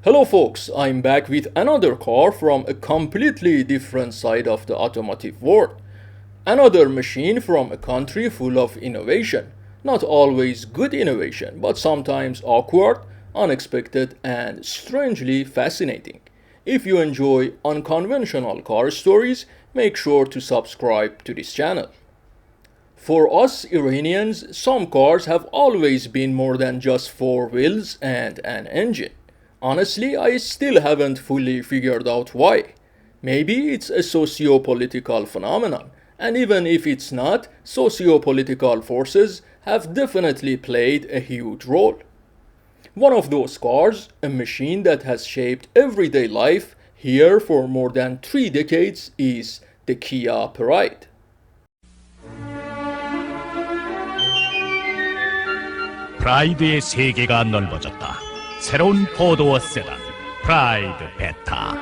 Hello folks, I'm back with another car from a completely different side of the automotive world. Another machine from a country full of innovation. Not always good innovation, but sometimes awkward, unexpected, and strangely fascinating. If you enjoy unconventional car stories, make sure to subscribe to this channel. For us Iranians, some cars have always been more than just four wheels and an engine. Honestly, I still haven't fully figured out why. Maybe it's a socio-political phenomenon, and even if it's not, socio-political forces have definitely played a huge role. One of those cars, a machine that has shaped everyday life here for more than 3 decades, is the Kia Pride. 프라이드의 세계가 넓어졌다. 새로운 포도어 세단, 프라이드 베타.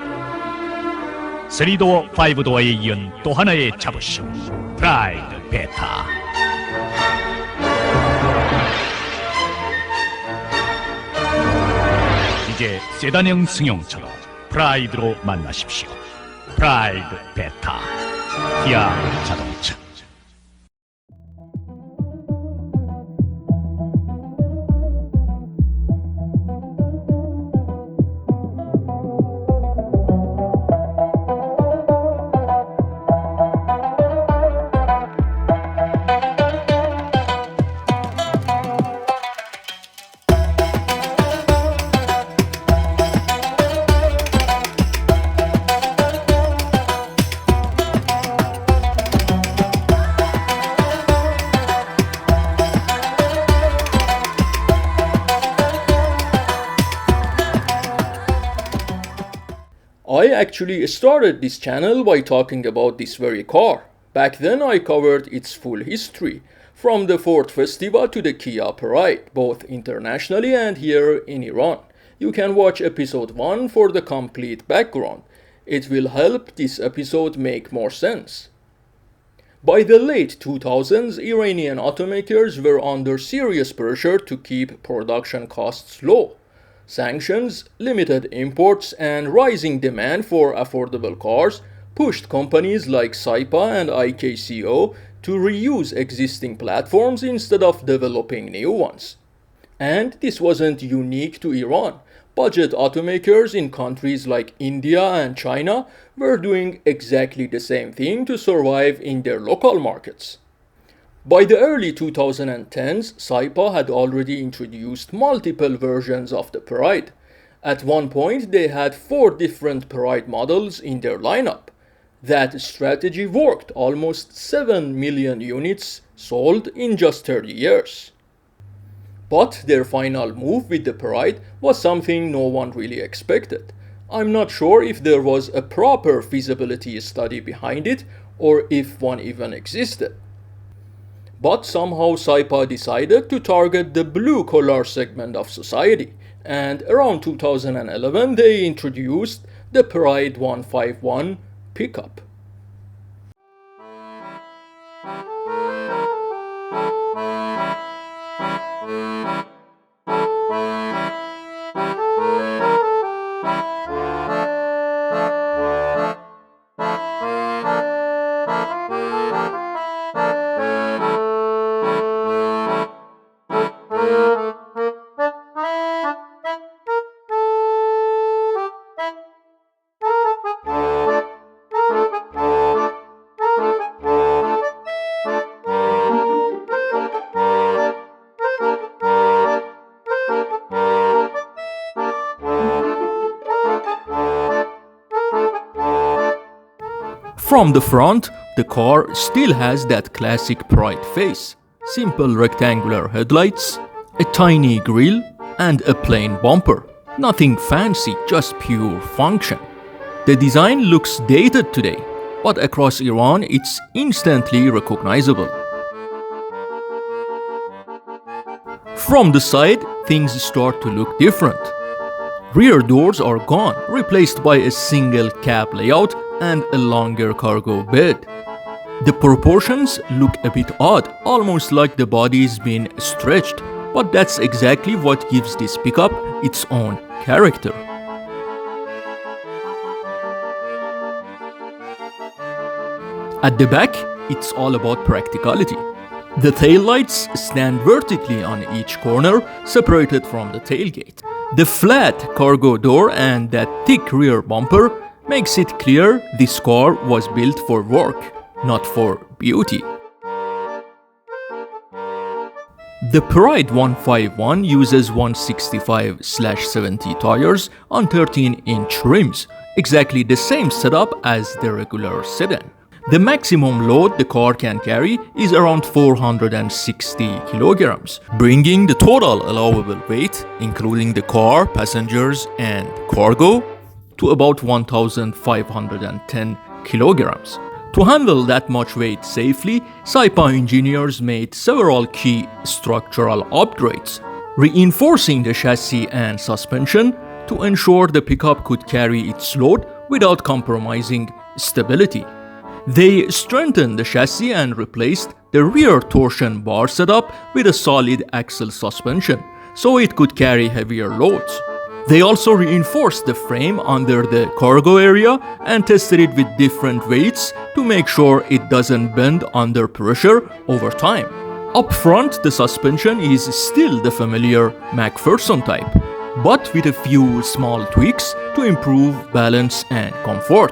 3도어, 5도어에 이은 또 하나의 자부심, 프라이드 베타. 이제 세단형 승용차도 프라이드로 만나십시오. 프라이드 베타, 기아 자동차. I actually started this channel by talking about this very car. Back then I covered its full history, from the Ford Festiva to the Kia Pride, both internationally and here in Iran. You can watch episode 1 for the complete background. It will help this episode make more sense. By the late 2000s, Iranian automakers were under serious pressure to keep production costs low. Sanctions, limited imports, and rising demand for affordable cars pushed companies like Saipa and IKCO to reuse existing platforms instead of developing new ones. And this wasn't unique to Iran. Budget automakers in countries like India and China were doing exactly the same thing to survive in their local markets. By the early 2010s, Saipa had already introduced multiple versions of the Pride. At one point, they had 4 different Pride models in their lineup. That strategy worked, almost 7 million units sold in just 30 years. But their final move with the Pride was something no one really expected. I'm not sure if there was a proper feasibility study behind it or if one even existed. But somehow Saipa decided to target the blue-collar segment of society, and around 2011 they introduced the Pride 151 pickup. From the front, the car still has that classic Pride face. Simple rectangular headlights, a tiny grille, and a plain bumper. Nothing fancy, just pure function. The design looks dated today, but across Iran it's instantly recognizable. From the side, things start to look different. Rear doors are gone, replaced by a single cab layout and a longer cargo bed. The proportions look a bit odd, almost like the body's been stretched, but that's exactly what gives this pickup its own character. At the back, it's all about practicality. The taillights stand vertically on each corner, separated from the tailgate. The flat cargo door and that thick rear bumper makes it clear this car was built for work, not for beauty. The Pride 151 uses 165/70 tires on 13-inch rims, exactly the same setup as the regular sedan. The maximum load the car can carry is around 460 kilograms, bringing the total allowable weight, including the car, passengers, and cargo, to about 1,510 kilograms. To handle that much weight safely, Saipa engineers made several key structural upgrades, reinforcing the chassis and suspension to ensure the pickup could carry its load without compromising stability. They strengthened the chassis and replaced the rear torsion bar setup with a solid axle suspension, so it could carry heavier loads. They also reinforced the frame under the cargo area and tested it with different weights to make sure it doesn't bend under pressure over time. Up front, the suspension is still the familiar McPherson type, but with a few small tweaks to improve balance and comfort.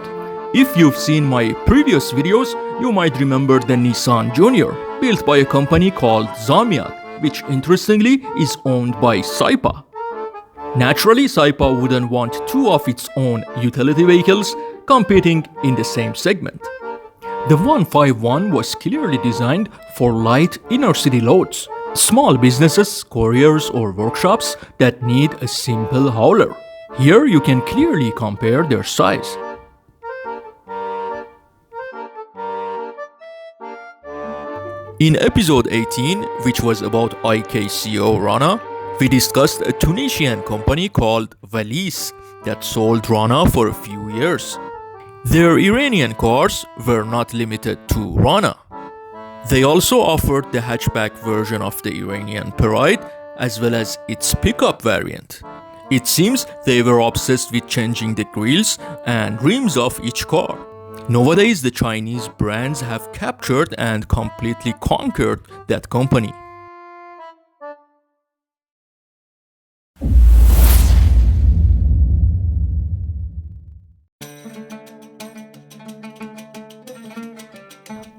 If you've seen my previous videos, you might remember the Nissan Junior, built by a company called Zamiat, which interestingly is owned by Saipa. Naturally, Saipa wouldn't want two of its own utility vehicles competing in the same segment. The 151 was clearly designed for light inner-city loads, small businesses, couriers, or workshops that need a simple hauler. Here you can clearly compare their size. In episode 18, which was about IKCO Rana, we discussed a Tunisian company called Valis that sold Rana for a few years. Their Iranian cars were not limited to Rana. They also offered the hatchback version of the Iranian Pride as well as its pickup variant. It seems they were obsessed with changing the grills and rims of each car. Nowadays, the Chinese brands have captured and completely conquered that company.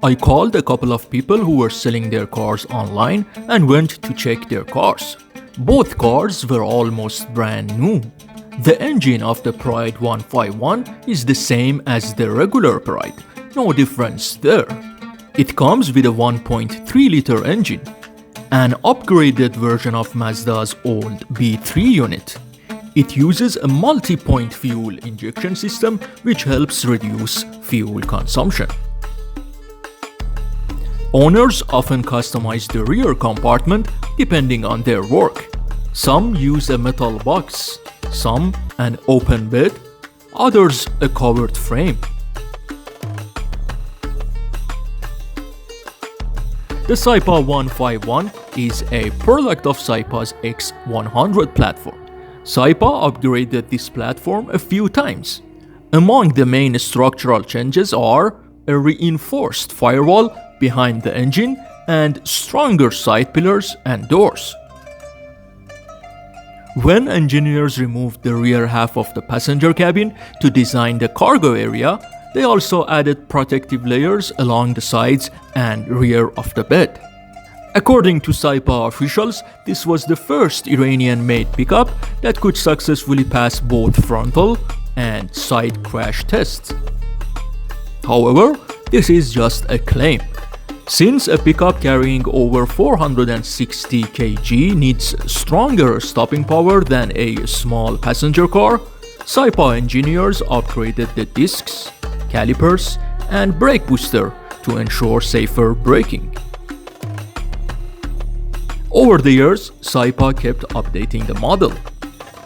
I called a couple of people who were selling their cars online and went to check their cars. Both cars were almost brand new. The engine of the Pride 151 is the same as the regular Pride, no difference there. It comes with a 1.3-liter engine, an upgraded version of Mazda's old B3 unit. It uses a multi-point fuel injection system which helps reduce fuel consumption. Owners often customize the rear compartment depending on their work. Some use a metal box, some an open bed, others a covered frame. The Saipa 151 is a product of Saipa's X100 platform. Saipa upgraded this platform a few times. Among the main structural changes are a reinforced firewall behind the engine and stronger side pillars and doors. When engineers removed the rear half of the passenger cabin to design the cargo area, they also added protective layers along the sides and rear of the bed. According to Saipa officials, this was the first Iranian-made pickup that could successfully pass both frontal and side crash tests. However, this is just a claim. Since a pickup carrying over 460 kg needs stronger stopping power than a small passenger car, Saipa engineers upgraded the discs, calipers, and brake booster to ensure safer braking. Over the years, Saipa kept updating the model,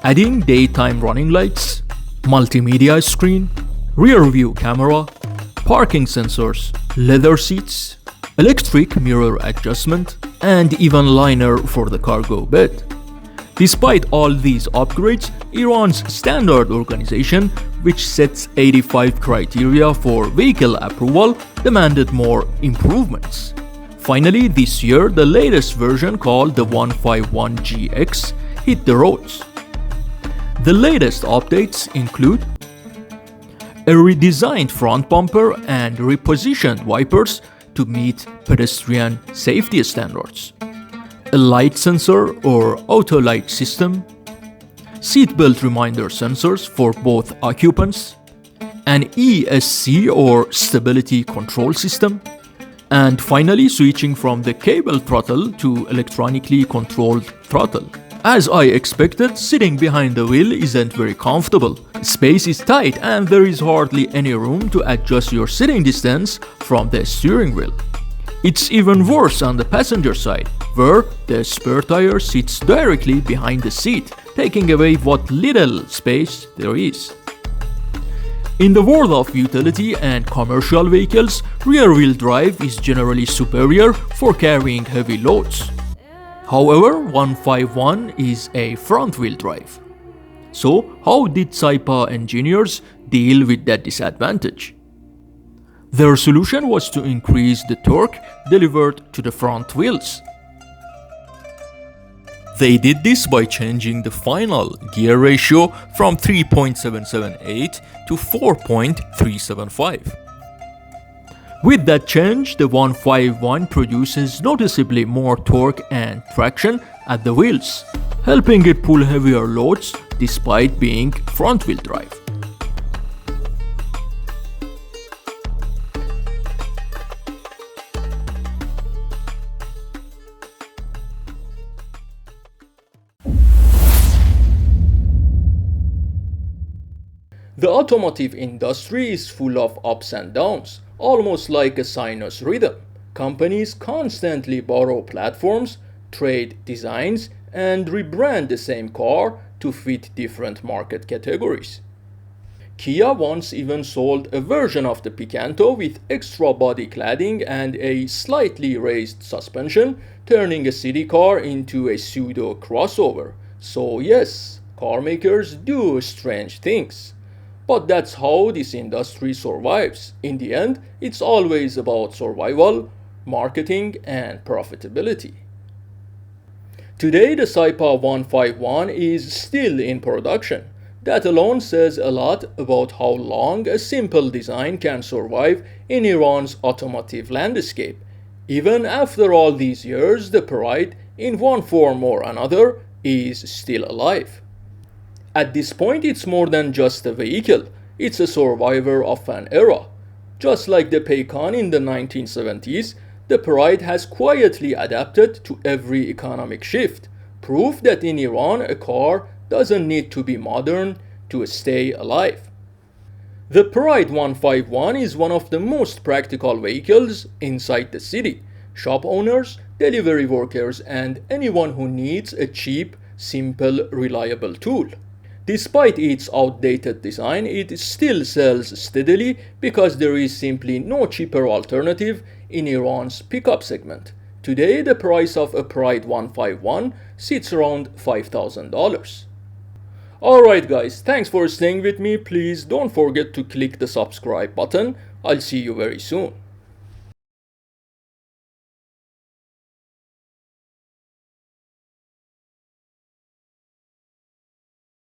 adding daytime running lights, multimedia screen, rear view camera, parking sensors, leather seats, electric mirror adjustment, and even liner for the cargo bed. Despite all these upgrades, Iran's standard organization, which sets 85 criteria for vehicle approval, demanded more improvements. Finally, this year, the latest version called the 151GX hit the roads. The latest updates include a redesigned front bumper and repositioned wipers to meet pedestrian safety standards, a light sensor or auto light system, seatbelt reminder sensors for both occupants, an ESC or stability control system, and finally switching from the cable throttle to electronically controlled throttle. As I expected, sitting behind the wheel isn't very comfortable. Space is tight and there is hardly any room to adjust your sitting distance from the steering wheel. It's even worse on the passenger side, where the spare tire sits directly behind the seat, taking away what little space there is. In the world of utility and commercial vehicles, rear-wheel drive is generally superior for carrying heavy loads. However, 151 is a front-wheel drive. So, how did Saipa engineers deal with that disadvantage? Their solution was to increase the torque delivered to the front wheels. They did this by changing the final gear ratio from 3.778 to 4.375. With that change, the 151 produces noticeably more torque and traction at the wheels, helping it pull heavier loads despite being front-wheel drive. The automotive industry is full of ups and downs, almost like a sinus rhythm. Companies constantly borrow platforms, trade designs, and rebrand the same car to fit different market categories. Kia once even sold a version of the Picanto with extra body cladding and a slightly raised suspension, turning a city car into a pseudo crossover. So yes, car makers do strange things. But that's how this industry survives. In the end, it's always about survival, marketing, and profitability. Today, the Saipa 151 is still in production. That alone says a lot about how long a simple design can survive in Iran's automotive landscape. Even after all these years, the pride, in one form or another, is still alive. At this point, it's more than just a vehicle. It's a survivor of an era. Just like the Paykan in the 1970s, the Pride has quietly adapted to every economic shift. Proof that in Iran, a car doesn't need to be modern to stay alive. The Pride 151 is one of the most practical vehicles inside the city. Shop owners, delivery workers, and anyone who needs a cheap, simple, reliable tool. Despite its outdated design, it still sells steadily because there is simply no cheaper alternative in Iran's pickup segment. Today, the price of a Pride 151 sits around $5,000. Alright guys, thanks for staying with me. Please don't forget to click the subscribe button. I'll see you very soon.